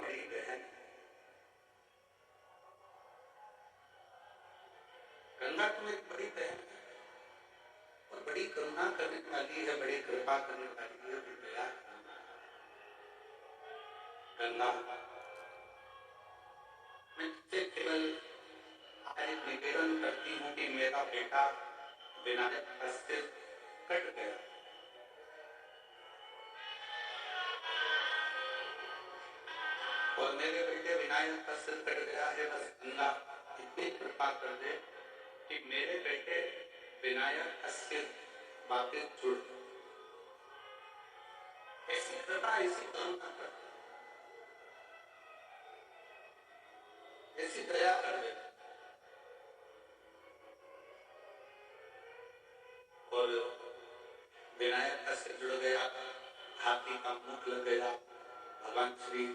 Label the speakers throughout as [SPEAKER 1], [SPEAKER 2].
[SPEAKER 1] बड़ी बहन गंगा तुम एक बड़ी बहन और बड़ी करुणा करने वाली है, बड़ी कृपा करने वाली है, दया गंगा। मैं तुझसे केवल आज निवेदन करती हूँ कि मेरा बेटा विनायक का सिर कट गया और मेरे बेटे विनायक का सिर कट गया है। बस गंगा इतनी कृपा कर दे कि मेरे बेटे विनायक का सिर वापस जुड़। ऐसी कृपा, ऐसी करुणा कर, ऐसी दया कर दे। और विनायक का सिर जुड़ गया, हाथी का मुख लग गया, भगवान श्री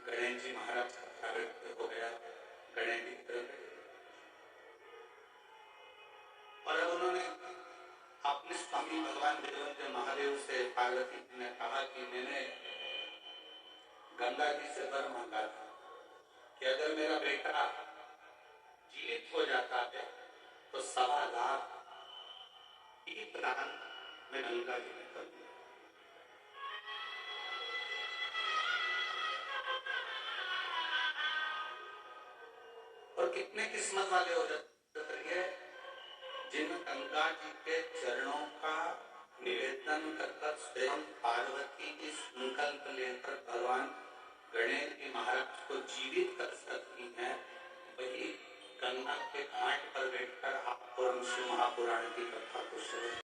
[SPEAKER 1] गणेश जी महाराज का प्रागट्य हो गया, गणेश जी और अब उन्होंने अपने स्वामी भगवान देवज्ञ महादेव से पार्वती जी ने कहा कि मैंने गंगा जी से वर मांगा था कि अगर मेरा बेटा जीवित हो जाता है तो 1.25 लाख प्राण मैं गंगा जी में कर दूंगा। और कितने किस्मत वाले हो जाते हैं जिन गंगा जी के चरणों का निवेदन कर स्वयं पार्वती की संकल्प लेकर भगवान गणेश जी महाराज को जीवित कर सकती हैं। वही गंगा के घाट पर बैठकर आप और शिव महापुराण की कथा को सुने।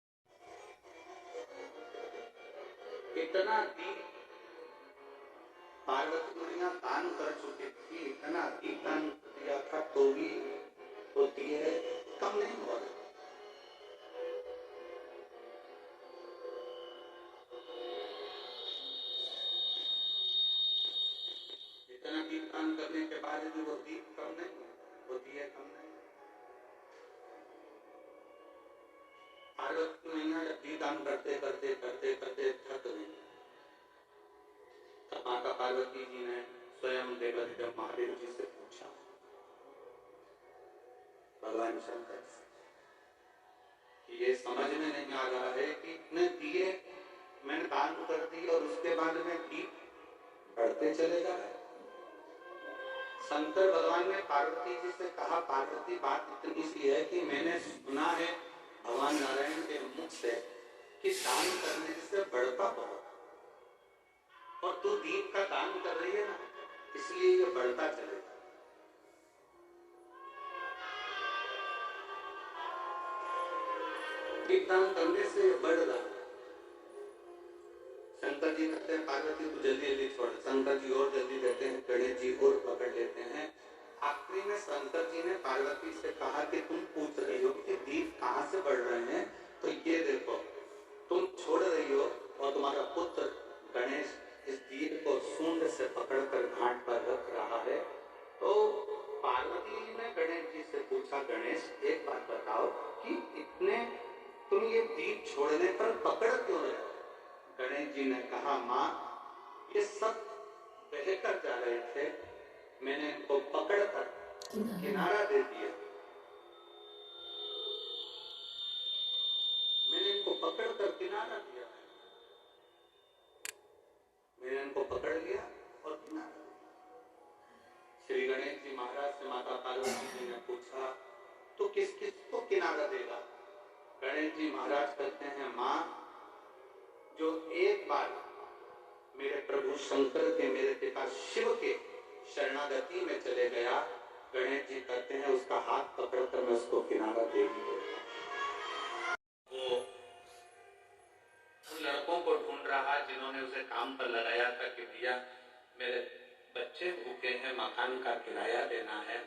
[SPEAKER 1] इतना दीप पार्वती मैया दान कर चुकी थी, इतना दीप दान दिया था तो भी होती है कम नहीं हुआ। इतना दीप दान करने के बाद भी वो दीप कम नहीं होती है, कम नहीं। पार्वती मैया जब दीप दान करते करते करते करते थक गई, तब माता पार्वती जी ने स्वयं देवज्ञ महादेव जी से पूछा, भगवान शंकर ये समझ में नहीं आ रहा है कि इतने दिए मैंने दान कर दी और उसके बाद में दीप बढ़ते चले जा रहे। शंकर भगवान ने पार्वती जी से कहा, पार्वती बात इतनी सी है कि मैंने सुना है भगवान नारायण के मुख से कि दान करने से बढ़ता बहुत, और तू दीप का दान कर रही है ना, इसलिए ये बढ़ता चलेगा। दीप दान करने से बढ़ रहा। शंकर जी कहते हैं पार्वती तू जल्दी जल्दी छोड़। शंकर जी और जल्दी देते हैं, गणेश जी और पकड़ लेते हैं। आखिरी में शंकर जी ने पार्वती से कहा कि तुम पूछ रही हो कि दीप कहाँ से बढ़ रहे हैं, तो ये देखो तुम छोड़ रही हो और तुम्हारा पुत्र गणेश इस दीप को सूंड से पकड़कर घाट पर रख रहा है। तो पार्वती जी ने गणेश जी से पूछा, गणेश एक बात बताओ कि इतने तुम ये दीप छोड़ने पर पकड़ क्यों रहे हो? गणेश जी ने कहा, माँ ये सब बहकर जा रहे थे, मैंने इनको पकड़कर किनारा दे दिया। मैंने इनको पकड़कर किनारा दिया, मैंने इनको पकड़ लिया और किनारा दिया। श्री गणेश जी महाराज से माता पार्वती जी ने पूछा, तो किस किस को किनारा देगा? गणेश जी महाराज कहते हैं, माँ जो एक बार मेरे प्रभु शंकर के, मेरे पिता शिव के शरणागति में चले गया, गणेश जी कहते हैं उसका हाथ पकड़कर मैं उसको किनारा दे दूंगा। वो उन लड़कों को ढूंढ रहा जिन्होंने उसे काम पर लगाया था कि भैया मेरे बच्चे भूखे हैं, मकान का किराया देना है,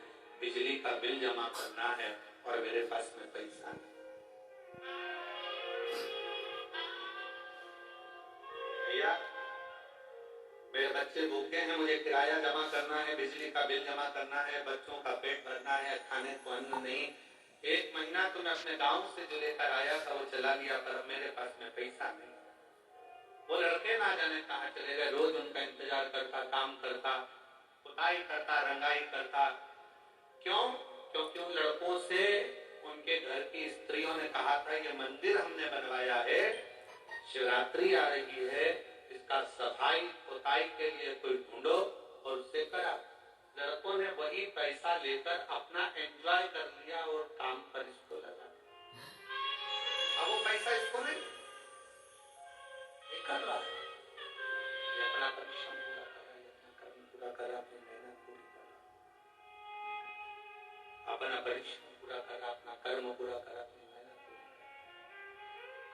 [SPEAKER 1] बिजली का बिल जमा करना है और मेरे पास में पैसा नहीं। भैया मेरे बच्चे भूखे हैं, मुझे किराया जमा करना है, बिजली का बिल जमा करना है, बच्चों का पेट भरना है, खाने को अन्न नहीं। 1 महीना तो मैं अपने गांव से जो लेकर आया था वो चला गया, पर मेरे पास में पैसा नहीं। वो लड़के ना जाने कहाँ चले गए, रोज उनका इंतजार करता, काम करता, पुताई करता, रंगाई करता। क्यों? क्योंकि उन लड़कों से उनके घर की स्त्रियों ने कहा था ये मंदिर हमने बनवाया है, शिवरात्रि आ रही है, इसका सफाई पुताई के लिए कोई ढूंढो और उसे करा। लड़कों ने वही पैसा लेकर अपना एंजॉय कर लिया और काम पर इसको लगा। अब वो पैसा इसको नहीं कर रहा है, ये अपना परिश्रम पूरा कर रहा है, अपना कर्म पूरा कर रहा है, अपनी मेहनत पूरी कर रहा है, अपना परिश्रम पूरा कर रहा, अपना कर्म पूरा कर रहा, अपनी मेहनत पूरी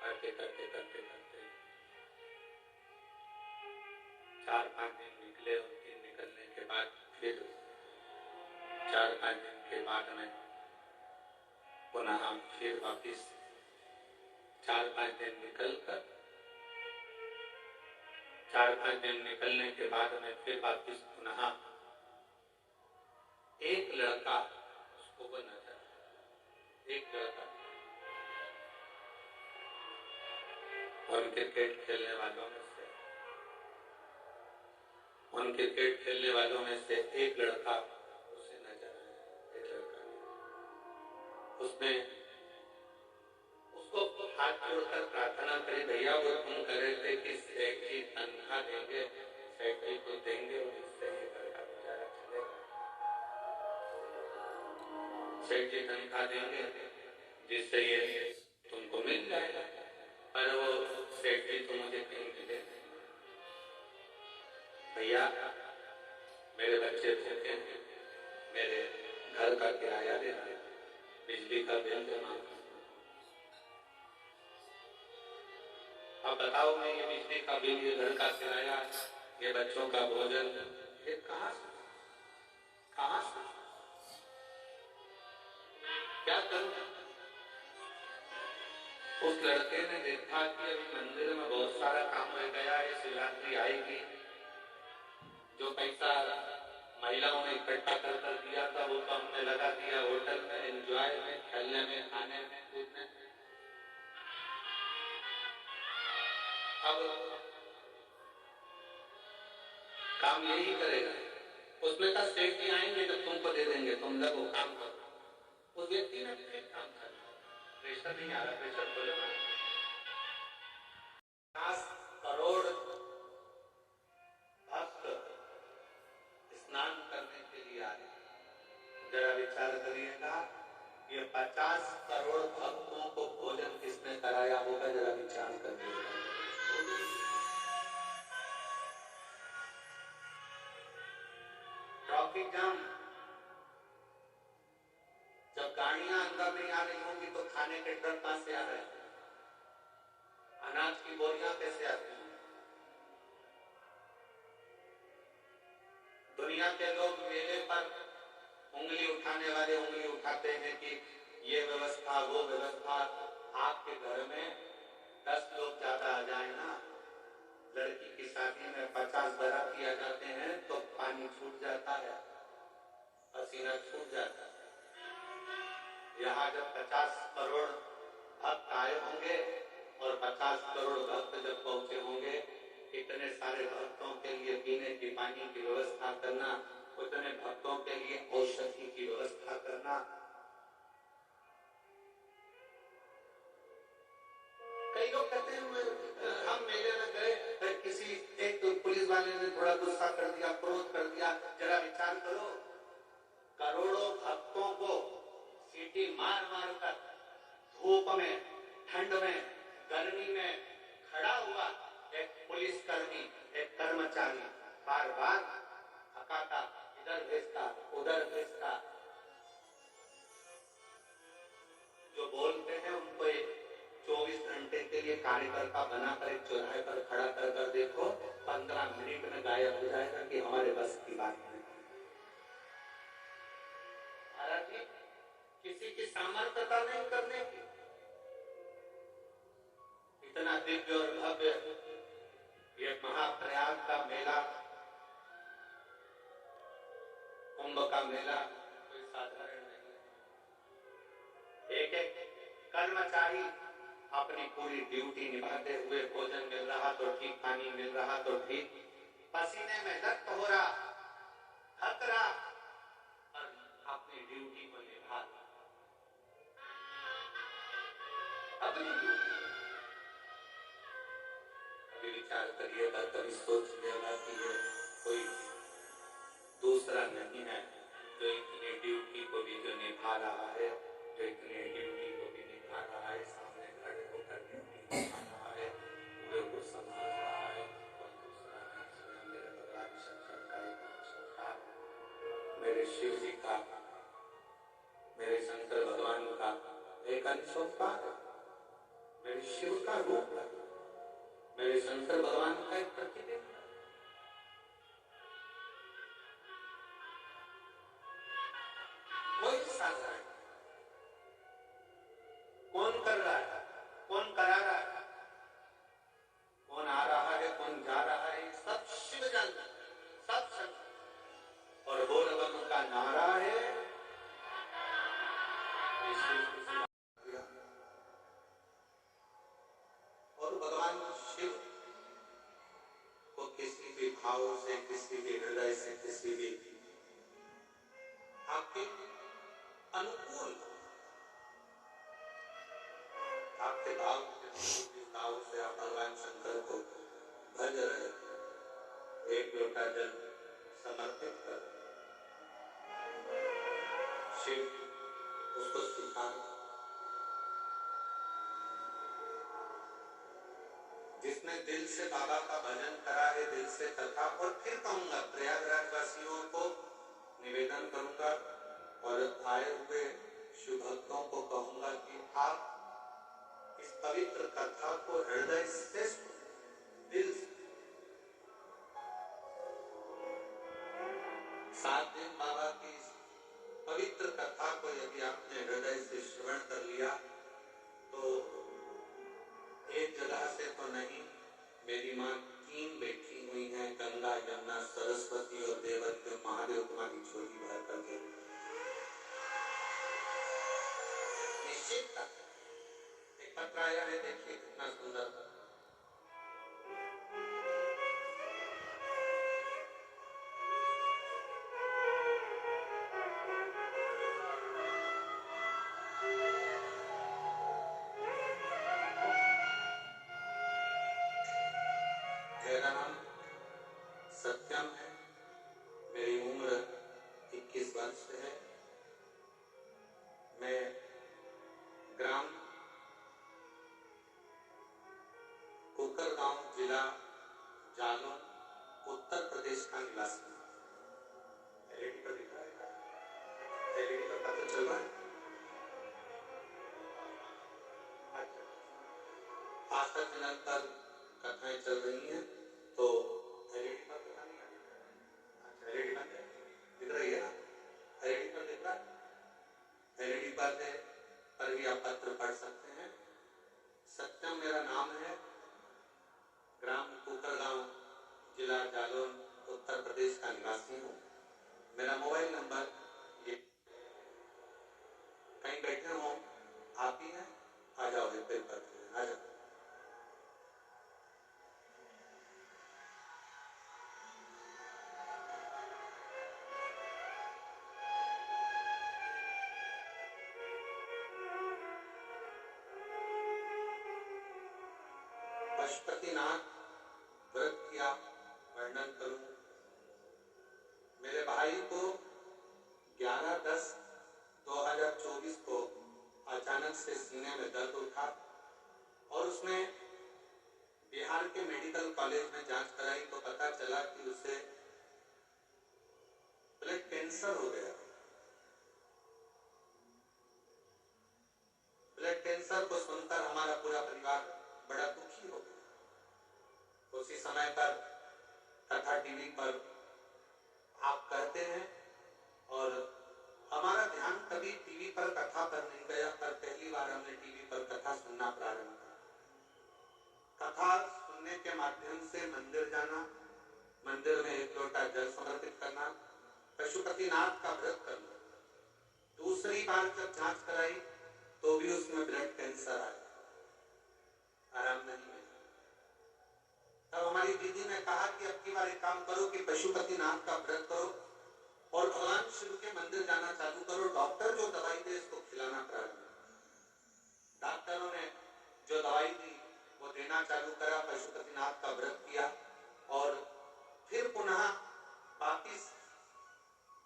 [SPEAKER 1] करते करते करते करते 4-5 दिन निकले और दिन निकलने के बाद फिर 4-5 दिन के बाद में पुनः फिर वापिस 4-5 दिन निकलकर 4-5 दिन निकलने के बाद में फिर वापिस पुनः एक लड़का उसको वो नजर, एक लड़का उन क्रिकेट खेलने वालों में से, उन क्रिकेट खेलने वालों में से एक लड़का उसे नजर आया। एक लड़का उसने उसको हाथ जोड़कर प्रार्थना करी, भैया वो तुम कह रहे थे कि सेठ जी तनख्वाह देंगे, सेठ जी को देंगे और इससे ये घर का गुजारा चलेगा। सेठ जी तनख्वाह देंगे जिससे ये तुमको मिल जाएगा, पर वो सेठ जी तो मुझे कहीं मिले नहीं। भैया मेरे बच्चे भूखे हैं, मेरे घर का किराया देना, बिजली का बिल जमा। अब बताओ मैं ये बिजली का बिल, ये घर का किराया, ये बच्चों का भोजन, ये कहाँ से क्या करूं? उस लड़के ने देखा कि अभी मंदिर में बहुत सारा काम रह गया है, शिवरात्रि आएगी, जो पैसा महिलाओं ने इकट्ठा कर दिया था वो तो हमने लगा दिया होटल में, एंजॉय में, खेलने में, खाने में, कूदने में। अब काम यही करेगा। उसने कहा सेठ जी आएंगे जब तुमको दे देंगे, तुम लगो काम करो। उस व्यक्ति ने फिर काम कर, प्रेशर नहीं आ रहा, प्रेशर बोलो 50 करोड़ भक्त स्नान करने के लिए आए। जरा विचार करिएगा, ये 50 करोड़ भक्तों को भोजन किसने कराया होगा, जरा विचार करिएगा। ट्रैफिक जाम, जब गाड़ियां अंदर नहीं आ रही होंगी तो खाने के ट्रक कहां से आ रहे हैं, अनाज की बोरियां कैसे आती हैं? दुनिया के लोग मेले पर उंगली उठाने वाले उंगली उठाते हैं कि ये व्यवस्था वो व्यवस्था। आपके घर में 10 लोग ज्यादा आ जाए ना, लड़की की शादी में 50 बाराती आ जाते हैं तो पानी छूट जाता है, पसीना छूट जाता है। यहाँ जब 50 करोड़ भक्त आए होंगे और 50 करोड़ भक्त जब पहुंचे होंगे, इतने सारे भक्तों के लिए पीने की पानी की व्यवस्था करना, उतने भक्तों के लिए औषधि की व्यवस्था करना। कई लोग कहते हैं हम मेले में गए, किसी एक पुलिस वाले ने थोड़ा गुस्सा कर दिया, क्रोध कर दिया। जरा विचार करो, करोड़ों भक्तों को सीटी मार मार कर धूप में, ठंड में, गर्मी में खड़ा हुआ एक पुलिसकर्मी, एक कर्मचारी बार बार थकाता, इधर भेजता उधर भेजता। जो बोलते हैं उनको 24 घंटे के लिए कार्यकर्ता बनाकर एक चौराहे पर खड़ा कर देखो, 15 मिनट में गायब हो जाएगा कि हमारे बस की बात नहीं। किसी की सामर्थ्यता नहीं करने की। इतना दिव्य और भव्य ये महाप्रयाग का मेला, कुंभ का मेला कोई साधारण नहीं है। एक एक कर्मचारी अपनी पूरी ड्यूटी निभाते हुए, भोजन मिल रहा तो ठीक, पानी मिल रहा तो ठीक, पसीने में लत हो रहा, खतरा और अपनी ड्यूटी को निभा अपनी ड्यूटी। कभी विचार करिएगा, कभी सोचिएगा कि ये कोई दूसरा नहीं है जो इतनी ड्यूटी को भी जो निभा रहा है, जो इतनी ड्यूटी को भी निभा रहा है, सामने खड़े होकर ड्यूटी निभा रहा है, पूरे को संभाल रहा है, कोई दूसरा नहीं, स्वयं मेरे भगवान शंकर का एक अंश, मेरे शिव जी का, मेरे शंकर भगवान का एक अंश है, मेरे शिव का रूप है, मेरे शंकर भगवान का एक प्रतिबिंब है। कोई साधन कौन कर रहा है, कौन करा रहा है, कौन आ रहा है, कौन जा रहा है, सब शिव जानता है, सब शंकर। और बोल बम का नारा है, और भगवान शिव को किसी भी भाव से, किसी भी हृदय से, किसी भी आपके अनुकूल, आपके भाव से आप भगवान शंकर को भज रहे, एक लोटा जल समर्पित कर शिव उसको स्वीकार। जिसने दिल से बाबा का भजन करा है, दिल से कथा, और फिर कहूंगा प्रयागराज वासियों को निवेदन करूंगा और आए हुए शिव भक्तों को कहूंगा कि आप इस पवित्र कथा को हृदय से, दिल से, 7 दिन बाबा की पवित्र कथा को यदि आपने हृदय से श्रवण कर लिया तो एक जगह से तो नहीं, मेरी माँ 3 बैठी हुई हैं, गंगा, यमुना, सरस्वती और देवत्व महादेव तुम्हारी झोली भर करके निश्चित था। एक पत्र आया है, देखिए कितना सुंदर। मेरा नाम सत्यम है, मेरी उम्र 21 वर्ष है। मैं ग्राम कुकरगांव, जिला जालौन, उत्तर प्रदेश का निवासी हूँ। एलईडी पर दिख रहा है, एलईडी पर पता चल रहा है। आस्था चैनल पर कथाएं चल रही हैं, तो एलईडी पर पता नहीं आ रहा है। अच्छा, एलईडी पर दिख रही है ना, एलईडी पर दिख रहा है, एलईडी पर भी आप पत्र पढ़ सकते हैं। सत्यम मेरा नाम है, ग्राम कुकरगांव, जिला जालौन, उत्तर प्रदेश का निवासी हूँ। मेरा मोबाइल नंबर ये, कहीं बैठे हो आप ही हैं, आ जाओ, पेपर आ जाओ। पशुपतिनाथ व्रत किया वर्णन करूं। मेरे भाई को 11/10/2024 को अचानक से सीने में दर्द उठा और उसने बिहार के मेडिकल कॉलेज में जांच कराई तो पता चला कि उसे ब्लड कैंसर हो गया। ब्लड कैंसर को सुनकर हमारा पूरा परिवार बड़ा दुखी हो गया। उसी समय पर कथा टीवी पर आप कहते हैं और हमारा ध्यान कभी टीवी पर कथा पर नहीं गया, पर पहली बार हमने टीवी पर कथा सुनना प्रारंभ किया। कथा सुनने के माध्यम से मंदिर जाना, मंदिर में एक लोटा जल समर्पित करना, पशुपतिनाथ का व्रत करना। दूसरी बार जब जांच कराई तो भी उसमें ब्लड कैंसर आया, आराम नहीं मिला। तब हमारी दीदी ने कहा कि अब की बार एक काम करो कि पशुपतिनाथ का व्रत करो और भगवान शिव के मंदिर जाना चालू करो। डॉक्टर जो दवाई दे इसको खिलाना प्रारंभ करो। डॉक्टरों ने जो दवाई दी वो देना चालू करा। पशुपतिनाथ का व्रत किया और फिर पुनः वापिस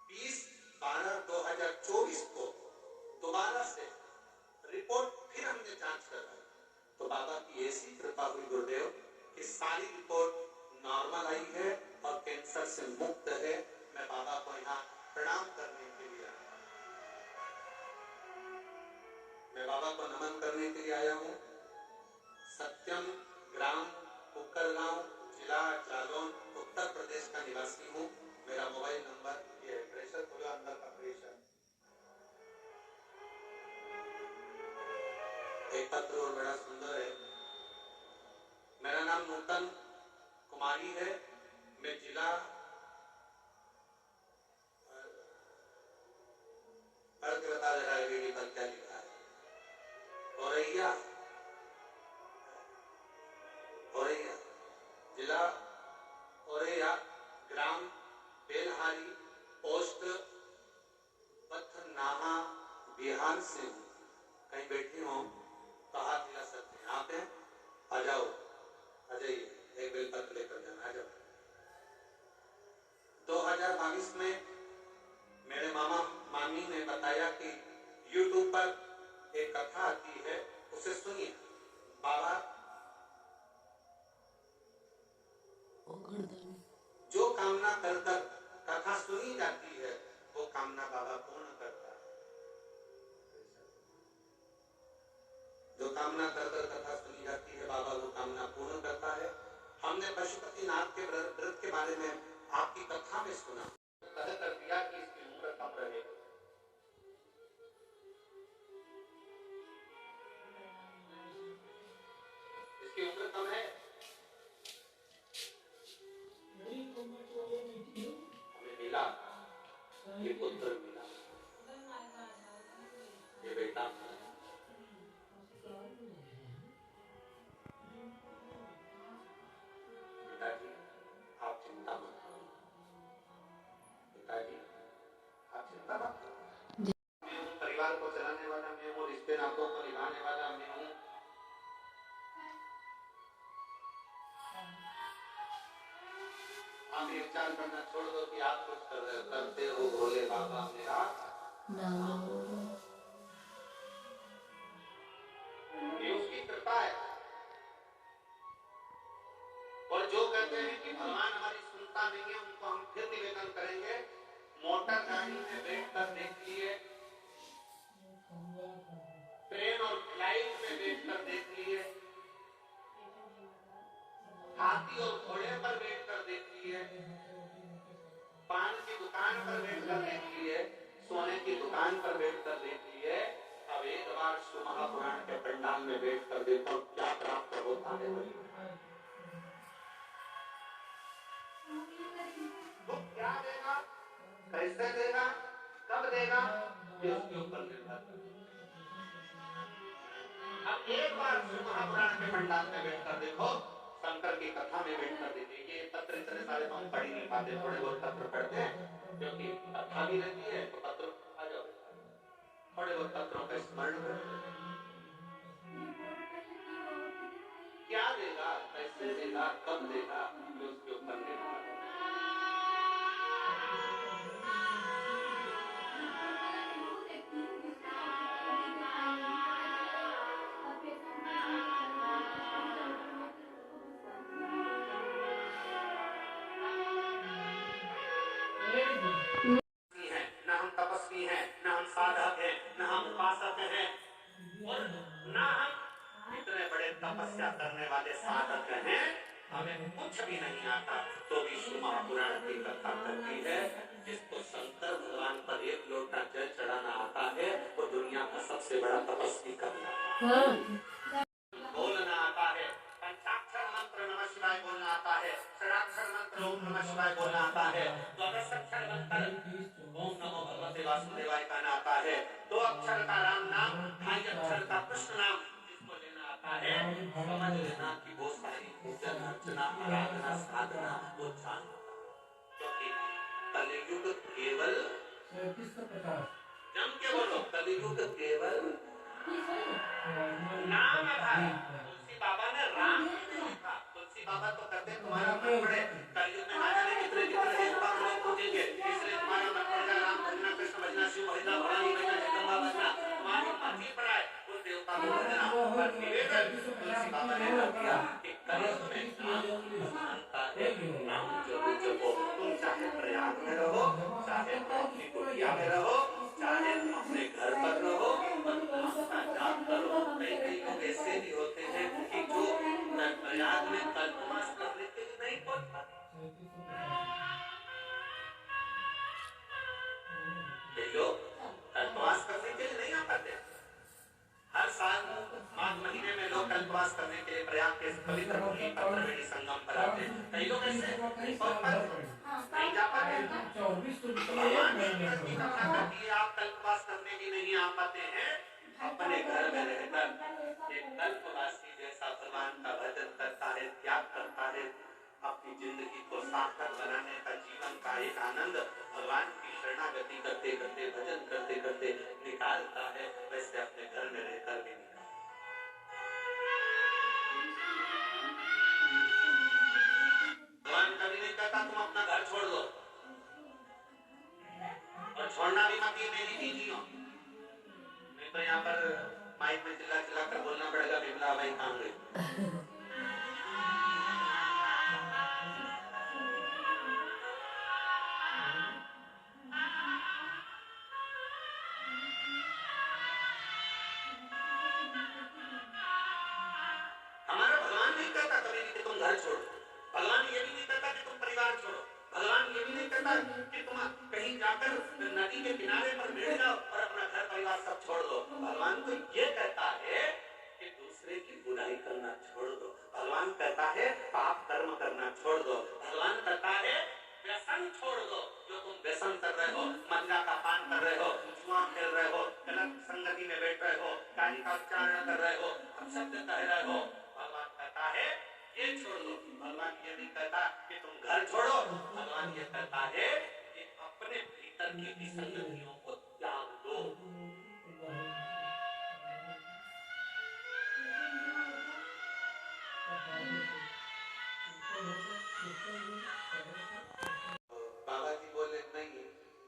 [SPEAKER 1] 20/12/2024 को दोबारा से रिपोर्ट फिर हमने जांच करवाई तो बाबा की ऐसी कृपा हुई गुरुदेव कि सारी रिपोर्ट नॉर्मल आई है और कैंसर से मुक्त है। मैं बाबा को यहाँ प्रणाम करने के लिए आया, मैं बाबा को नमन करने के लिए आया हूँ। सत्यम ग्राम कुक्करगांव, जिला जालौन, उत्तर प्रदेश का निवासी हूँ। मेरा मोबाइल नंबर ये है। प्रेशर खोलो, अंदर का प्रेशर। एक पत्र और बड़ा सुंदर है। मेरा नाम नूतन कुमारी है। मैं जिला बता दे रहा है वीडियो पर क्या लिखा है। औरैया जिला औरैया, ग्राम बेलहारी, पोस्ट पथनाहा, बिहार से हूँ। कहीं बैठी हो तो हाथ हिला सकते हैं। आप हैं? आ जाओ, आ जाइए, एक बेलपत्र लेकर जाना। आ जाओ। 2022 में मेरे मामा मामी ने बताया कि YouTube पर एक कथा आती है, उसे सुनिए। बाबा जो कामना कर कर कथा सुनी जाती है वो कामना बाबा पूर्ण करता है। जो कामना कर कर कथा सुनी जाती है बाबा वो कामना पूर्ण करता है। हमने पशुपतिनाथ के व्रत के बारे में आपकी कथा में सुना, तय कर दिया कि इसकी उम्र कम रहेगी। इसकी उम्र कम है। हमें मिला, ये पुत्र मिला, ये बेटा। पिताजी आप चिंता मत करो, पिताजी आप चिंता मत करो। मैं हूँ, परिवार को चलाने वाला मैं हूँ, रिश्ते नातों को निभाने वाला मैं हूँ। आप ये विचार करना छोड़ दो कि आप कुछ करते हो भोले बाबा मेरा ये उसकी कृपा है। और जो कहते हैं कि भगवान हमारी सुनता नहीं है उनको हम फिर निवेदन करेंगे, मोटर गाड़ी में बैठकर देख लिए, ट्रेन और फ्लाइट में बैठकर देख लिए, हाथी और घोड़े पर बैठकर देख लिए, पान की दुकान पर बैठकर देख लिए, सोने की दुकान पर बैठकर देख लिए। अब एक बार शिव महापुराण के पंडाल में बैठकर देखो क्या प्राप्त होता है। तो क्या देगा, कैसे देगा, कब देगा, ये उसके ऊपर निर्भर। अब एक बार शिव महापुराण के पंडाल में बैठकर देखो, शंकर की कथा में बैठकर देखिए। ये पत्र इतने सारे हम पढ़ ही नहीं पाते, थोड़े बहुत पत्र पढ़ते हैं क्योंकि कथा भी रहती है तो पत्र आ जाओ, थोड़े बहुत पत्रों का स्मरण करो। क्या देगा, कैसे देगा, कब देगा, ये उसके ऊपर निर्भर। न हम तपस्वी हैं, न हम साधक हैं, न हम उपासक हैं और न हम इतने बड़े तपस्या करने वाले साधक हैं। हमें कुछ भी नहीं आता तो भी शिव महापुराण की कथा करती है। जिसको शंकर भगवान पर एक लोटा जल चढ़ाना आता है वो दुनिया का सबसे बड़ा तपस्वी करता है। बोलना आता है, पंचाक्षर मंत्र नमः शिवाय बोलना आता है, षडाक्षर मंत्र ओम नमः शिवाय बोलना आता है, द्वादशाक्षर मंत्र ओम नमो भगवते वासुदेवाय का आता है, 2 अक्षर का राम नाम, 2.5 अक्षर का कृष्ण नाम जिसको लेना आता है, समझ लेना कि वो सारी पूजन अर्चना आराधना साधना वो जानता है। क्योंकि कलयुग केवल
[SPEAKER 2] 3750
[SPEAKER 1] जम के बोलो, कलयुग केवल नाम आधार। तुलसी बाबा ने राम नहीं लिखा। तुलसी बाबा तो कहते हैं तुम्हारा मन पड़े, कलयुग में ना जाने कितने कितने देवता लोग पूजेंगे, इसलिए तुम्हारा मन पड़ जाए राम भजना, कृष्ण भजना, शिव भजना, भवानी भजना, जगदम्बा भजना, तुम्हारी मति पड़ा है उस देवता को भजना। पर निवेदन तुलसी बाबा ने कर दिया कि कलयुग में नाम महानता है, नाम जपो जपो। तुम चाहे प्रयाग में रहो, चाहे अपनी कुटिया में रहो, चाहे अपने घर पर रहो, नाम का जाप करो। कई कई लोग ऐसे भी होते हैं कि जो प्रयाग में कल्पवास करने के लिए नहीं पहुंच पाते। कई लोग कल्पवास करने के लिए नहीं आ पाते। हर साल माघ महीने में लोग कल्पवास करने के लिए प्रयाग के पवित्र भूमि पर त्रिवेणी संगम पर आते हैं। कई लोग ऐसे नहीं पहुंच पाते, नहीं जा पाते। भगवान ने धरती का ताकत दी, आप कल्पवास करने भी नहीं आ पाते हैं। अपने घर में रहकर एक कल्पवासी जैसा भगवान का भजन करता है, त्याग करता है, अपनी जिंदगी को सार्थक बनाने का, जीवन का एक आनंद भगवान की शरणागति करते करते, भजन करते करते निकालता है, वैसे अपने घर में रहकर भी निकालता है। भगवान कभी नहीं कहता तुम अपना घर छोड़ दो, और छोड़ना भी मत, ये मेरी बीजी हो। नहीं तो यहाँ पर माइक में चिल्ला चिल्ला कर बोलना पड़ेगा, बिमला भाई कहाँ गई। हमारा भगवान नहीं कहता कभी भी कि तुम घर छोड़ो। भगवान ये भी नहीं कहता कि तुम परिवार छोड़ो। भगवान ये भी नहीं कहता कि तुम कहीं जाकर नदी के किनारे पर बैठ जाओ और अपना घर परिवार सब छोड़ दो। भगवान तो ये कहता है कि दूसरे की बुराई करना छोड़ दो। भगवान कहता है पाप कर्म करना छोड़ दो। भगवान कहता है व्यसन छोड़ दो। जो तुम व्यसन कर रहे हो, मदिरा का पान कर रहे हो, जुआ खेल रहे हो, गलत संगति में बैठ रहे हो, गाली का उच्चारण कर रहे हो, अपशब्द कह रहे हो, भगवान कहता है ये छोड़ दो। भगवान ये नहीं कहता कि तुम घर छोड़ो। भगवान ये कहता है कि अपने भीतर की विसंगतियों को त्याग दो। बाबा जी बोले नहीं,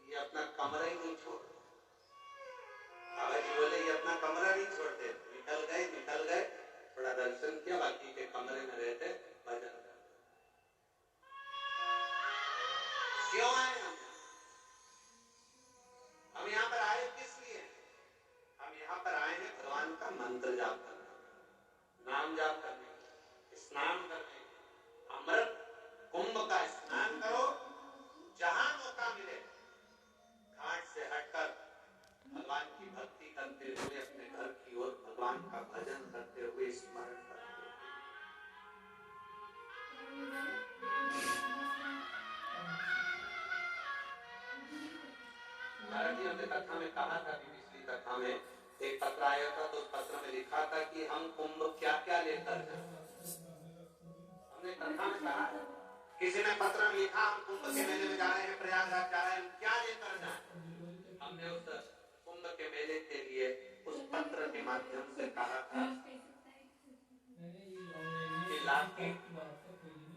[SPEAKER 1] ये अपना कमरा ही नहीं छोड़। बाबा जी बोले ये अपना कमरा नहीं छोड़ते। निकल गए, थोड़ा दर्शन किया, बाकी के कमरे में रहते, भजन करते। क्यों आए हम यहाँ पर आए किस लिए? हम यहाँ पर आए हैं भगवान का मंत्र जाप करने, नाम जाप करने, स्नान करने, अमृत कुंभ का स्नान करो। जहां मौका मिले घाट से हटकर भगवान की भक्ति करते हुए, अपने घर की ओर भगवान का भजन करते हुए, स्मरण करते हुए। महाराज जी हमने कथा में कहा था, पिछली कथा में एक पत्र आया था, तो उस पत्र में लिखा था कि हम कुंभ क्या क्या लेकर जाएं। हमने कथा में कहा, किसी ने पत्र में लिखा हम कुंभ के मेले में जा रहे हैं, प्रयागराज जा रहे हैं, क्या लेकर जाएं। हमने उस कुंभ के मेले के लिए उस पत्र के माध्यम से कहा था कि लॉकेट,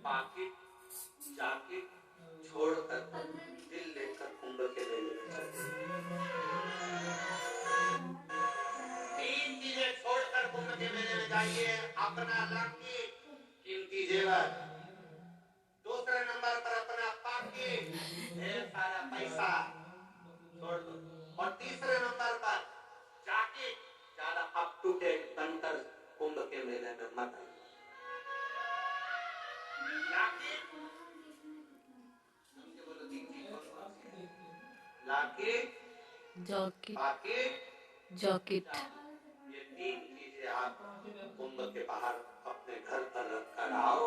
[SPEAKER 1] पाकिट, जैकेट छोड़कर दिल लेकर कुंभ के मेले में चले। 3 चीजें छोड़कर कुंभ के मेले में जाइए। अपना लॉकेट, कीमती जेवर, दूसरे नंबर पर अपना पाकिट, ढेर सारा पैसा छोड़ दो, और तीसरे नंबर पर जैकेट, ज्यादा अप टू डेट बनकर कुंभ के मेले में मत आइए।
[SPEAKER 3] जॉकेट
[SPEAKER 1] ये 3 चीजें आप कुंभ के बाहर अपने घर पर रख कर आओ।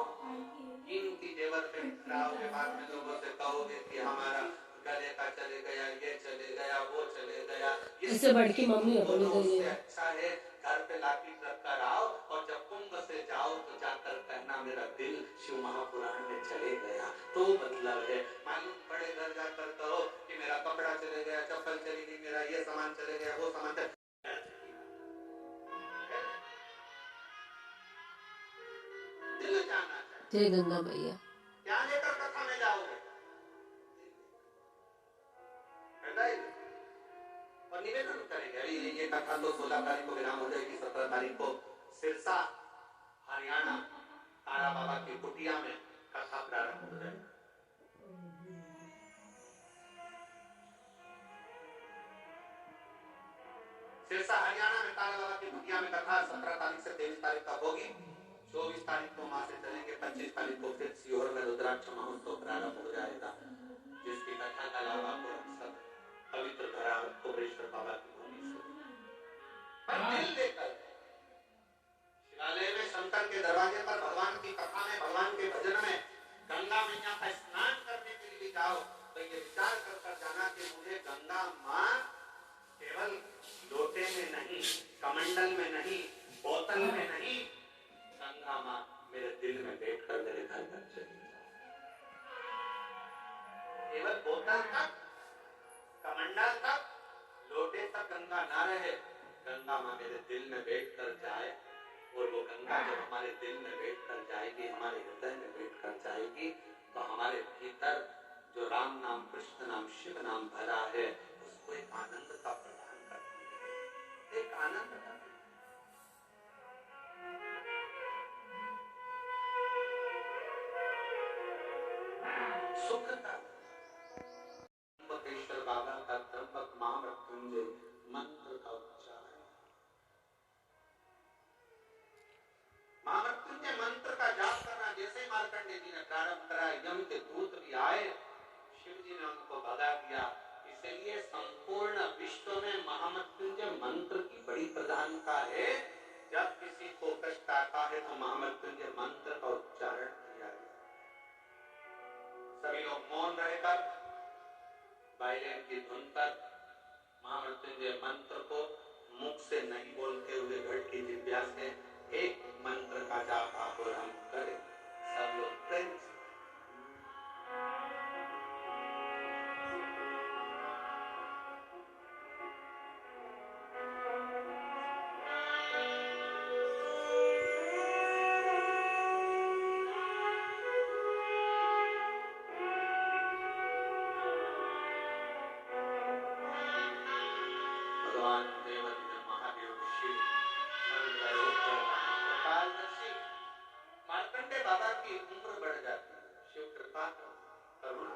[SPEAKER 1] कीमती जेवर पे आओगे, बाद में लोगों से कहोगे कि हमारा गले का चले गया, ये चले गया, वो चले गया।
[SPEAKER 3] इससे बढ़ की मम्मी
[SPEAKER 1] अपनी अच्छा है घर पे लॉकेट रख कर आओ, और जब कुंभ से जाओ तो जाकर कहना मेरा दिल शिव महापुराण में चले गया। तो मतलब है मालूम पड़े घर जाकर कहो मेरा कपड़ा चले गया, चप्पल चली गई, मेरा ये सामान चले गया, वो सामान चले गया। दिल जाना चाहिए।
[SPEAKER 3] जय गंगा मैया।
[SPEAKER 1] क्या लेकर कथा में जाओगे? हृदय और निवेदन करेंगे। अभी ये कथा तो 16 तारीख को विराम हो जाएगी। 17 तारीख को सिरसा हरियाणा तारा बाबा की कुटिया में कथा प्रारंभ हो जाएगी। सिरसा हरियाणा में तारा बाबा की कुटिया में कथा 17 तारीख से 23 तारीख तक होगी। 24 तारीख को वहां से चलेंगे। 25 तारीख को फिर सीहोर में रुद्राक्ष महोत्सव प्रारंभ हो जाएगा, जिसकी कथा का लाभ आपको सब पवित्र धरा कोपेश्वर बाबा की भूमि से दिल लेकर शिवालय में शंकर के दरवाजे पर भगवान की कथा में, भगवान के भजन में गंगा मैया का स्नान करने के लिए जाओ तो ये विचार कर जाना कि मुझे गंगा माँ केवल लोटे में नहीं, कमंडल में नहीं, बोतल में नहीं, गंगा माँ मेरे दिल में बैठकर मेरे घर पर चली जाए। केवल बोतल तक, कमंडल तक, लोटे तक गंगा ना रहे, गंगा माँ मेरे दिल में बैठकर जाए। और वो गंगा जब हमारे दिल में बैठकर जाएगी, हमारे हृदय में बैठकर जाएगी, तो हमारे भीतर जो राम नाम, कृष्ण नाम, शिव नाम भरा है, उसको एक आनंद का प्रदान करती है, एक आनंद का, सुख का। त्र्यंबकेश्वर बाबा का त्र्यंबक मां मृत्युंजय मंत्र का उच्चारण, मां मृत्युंजय मंत्र का जाप करना जैसे मार्कंडेय जी ने प्रारंभ करा, यम के दूत भी आए, शिव जी ने उनको भगा दिया। इसलिए संपूर्ण विश्व में महामृत्युंजय मंत्र की बड़ी प्रधानता है। जब किसी को कष्ट आता है तो महामृत्युंजय मंत्र का उच्चारण किया जाए। सभी लोग मौन रहकर वायलिन की धुन पर महामृत्युंजय मंत्र को मुख से नहीं बोलते हुए घट की जिह्वा से एक मंत्र का जाप आप और हम करें। सब लोग प्रेम से भगवान देवज्ञ महादेव शिव मार्कंडेय बाबा की उम्र बढ़ जाती है। शिव कृपा करुणा,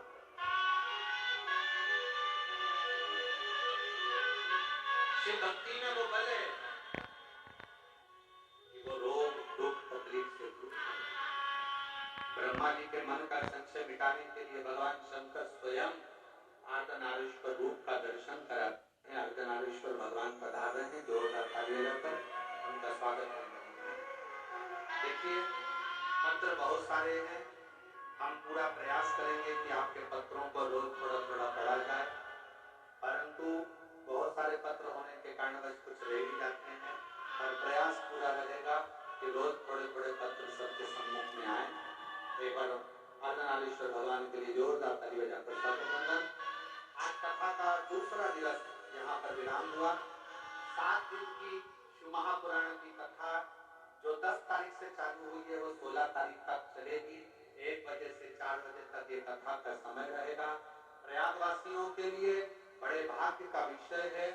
[SPEAKER 1] शिव भक्ति में वो बले कि वो रोग दुख तकलीफ से दूर। ब्रह्मा जी के मन का संशय मिटाने के लिए भगवान शंकर स्वयं अर्धनारीश्वर रूप का दर्शन कराते हैं। अर्धनारीश्वर भगवान पधार रहे हैं, जोरदार तालियां बजाकर उनका स्वागत करेंगे। देखिए पत्र बहुत सारे हैं, हम पूरा प्रयास करेंगे कि आपके पत्रों को रोज थोड़ा थोड़ा पढ़ा जाए, परंतु बहुत सारे पत्र होने के कारण बस कुछ रह भी जाते हैं। और प्रयास पूरा रहेगा कि रोज थोड़े थोड़े पत्र सबके सम्मुख में आए। एक बार अर्धनारीश्वर भगवान के लिए जोरदार ताली बजाकर स्वागत वंदन। आज कथा का दूसरा दिवस यहाँ पर विराम हुआ। 7 दिन की शिव महापुराण की कथा जो 10 तारीख से चालू हुई है वो 16 तारीख तक चलेगी। 1 बजे से 4 बजे तक ये कथा का समय रहेगा। प्रयागवासियों के लिए बड़े भाग्य का विषय है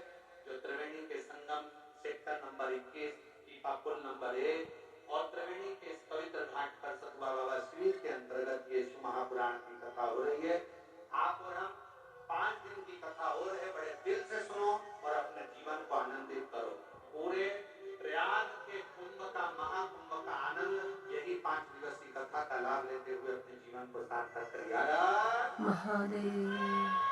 [SPEAKER 1] जो त्रिवेणी के संगम सेक्टर नंबर 21, पीपा पुल नंबर 1 और त्रिवेणी के इस पवित्र घाट पर सतुआ बाबा शिविर के अंतर्गत ये शिव महापुराण की कथा हो रही है। आप और हम 5 दिन की कथा हो रही है, बड़े दिल से सुनो और अपने जीवन को आनंदित करो। पूरे प्रयाग के कुंभ का, महाकुंभ का आनंद यही 5 दिवसीय कथा का लाभ लेते हुए अपने जीवन को सार्थक करिए।
[SPEAKER 3] महादेव।